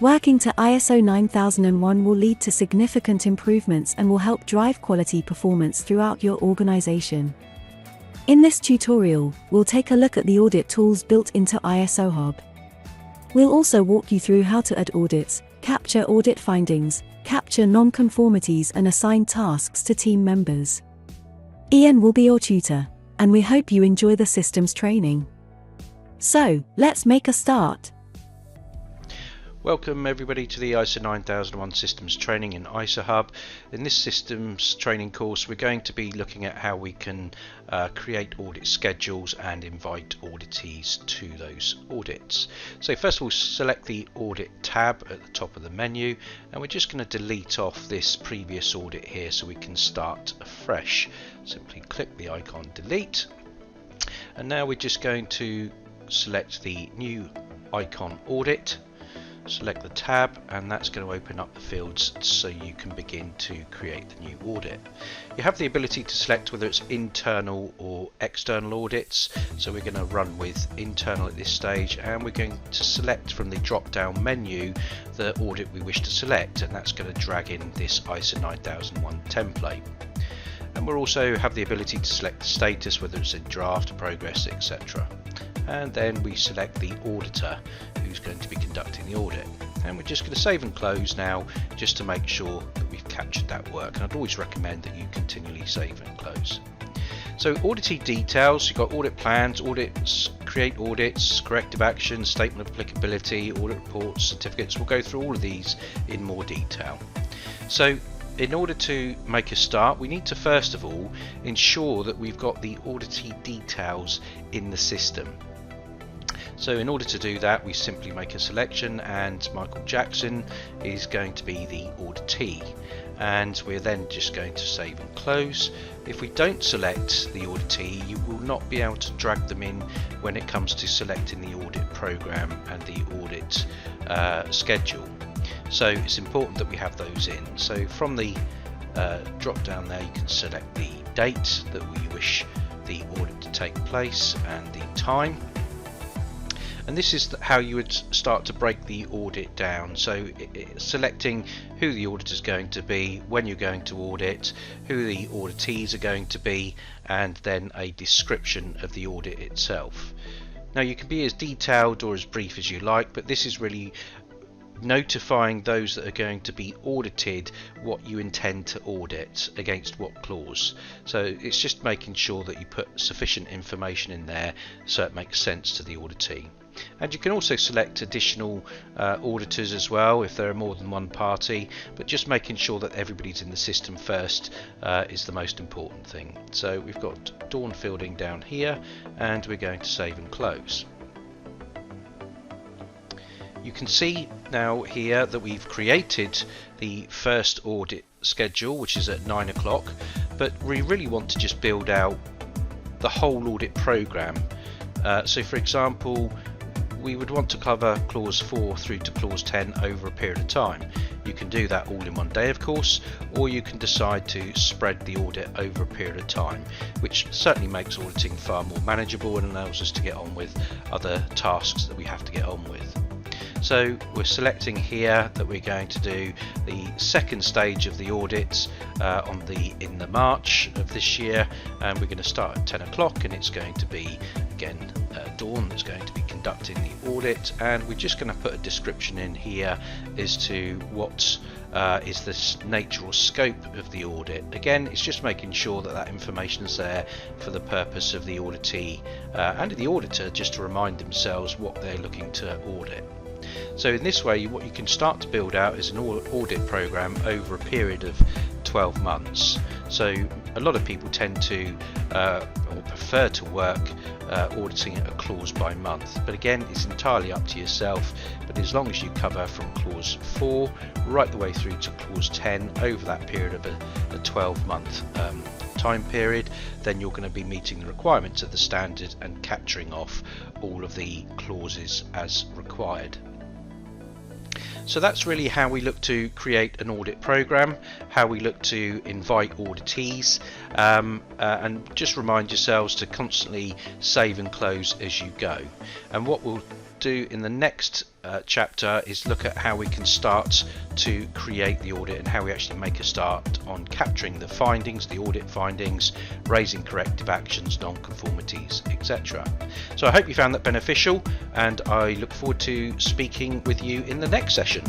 Working to ISO 9001 will lead to significant improvements and will help drive quality performance throughout your organization. In this tutorial, we'll take a look at the audit tools built into ISO Hub. We'll also walk you through how to add audits, capture audit findings, capture non-conformities and assign tasks to team members. Ian will be your tutor, and we hope you enjoy the systems training. So, let's make a start. Welcome everybody to the ISO 9001 Systems Training in ISO Hub. In this systems training course we're going to be looking at how we can create audit schedules and invite auditees to those audits. So first of all, select the audit tab at the top of the menu, and we're just going to delete off this previous audit here so we can start afresh. Simply click the icon delete, and now we're just going to select the new icon audit. Select the tab, and that's going to open up the fields so you can begin to create the new audit. You have the ability to select whether it's internal or external audits, so we're going to run with internal at this stage, and we're going to select from the drop down menu the audit we wish to select, and that's going to drag in this ISO 9001 template. And we'll also have the ability to select the status, whether it's in draft, progress, etc. And then we select the auditor who's going to be conducting the audit, and we're just going to save and close now just to make sure that we've captured that work, and I'd always recommend that you continually save and close. So auditee details, you've got audit plans, audits, create audits, corrective actions, statement of applicability, audit reports, certificates. We'll go through all of these in more detail. So in order to make a start, we need to first of all ensure that we've got the auditee details in the system. So in order to do that, we simply make a selection, and Michael Jackson is going to be the auditee, and we're then just going to save and close. If we don't select the auditee, you will not be able to drag them in when it comes to selecting the audit program and the audit schedule. So it's important that we have those in. So from the drop down there, you can select the date that we wish the audit to take place and the time. And this is how you would start to break the audit down. So selecting who the auditor is going to be, when you're going to audit, who the auditees are going to be, and then a description of the audit itself. Now you can be as detailed or as brief as you like, but this is really notifying those that are going to be audited what you intend to audit against what clause. So it's just making sure that you put sufficient information in there so it makes sense to the auditee. And you can also select additional auditors as well if there are more than one party, but just making sure that everybody's in the system first is the most important thing. So we've got Dawn Fielding down here, and we're going to save and close. You can see now here that we've created the first audit schedule, which is at 9 o'clock, but we really want to just build out the whole audit program. So for example, we would want to cover clause 4 through to clause 10 over a period of time. You can do that all in one day, of course, or you can decide to spread the audit over a period of time, which certainly makes auditing far more manageable and allows us to get on with other tasks that we have to get on with. So we're selecting here that we're going to do the second stage of the audits in the March of this year, and we're going to start at 10 o'clock, and it's going to be again Dawn that's going to be conducting the audit, and we're just going to put a description in here as to what is the nature or scope of the audit. Again, it's just making sure that that information is there for the purpose of the auditee and the auditor just to remind themselves what they're looking to audit. So in this way, what you can start to build out is an audit program over a period of 12 months. So a lot of people tend to or prefer to work auditing a clause by month, but again, it's entirely up to yourself. But as long as you cover from clause 4 right the way through to clause 10 over that period of a 12-month time period, then you're going to be meeting the requirements of the standard and capturing off all of the clauses as required. So that's really how we look to create an audit program, how we look to invite auditees, and just remind yourselves to constantly save and close as you go. And what we'll do in the next chapter is look at how we can start to create the audit and how we actually make a start on capturing the findings, the audit findings, raising corrective actions, non-conformities, etc. So I hope you found that beneficial, and I look forward to speaking with you in the next session.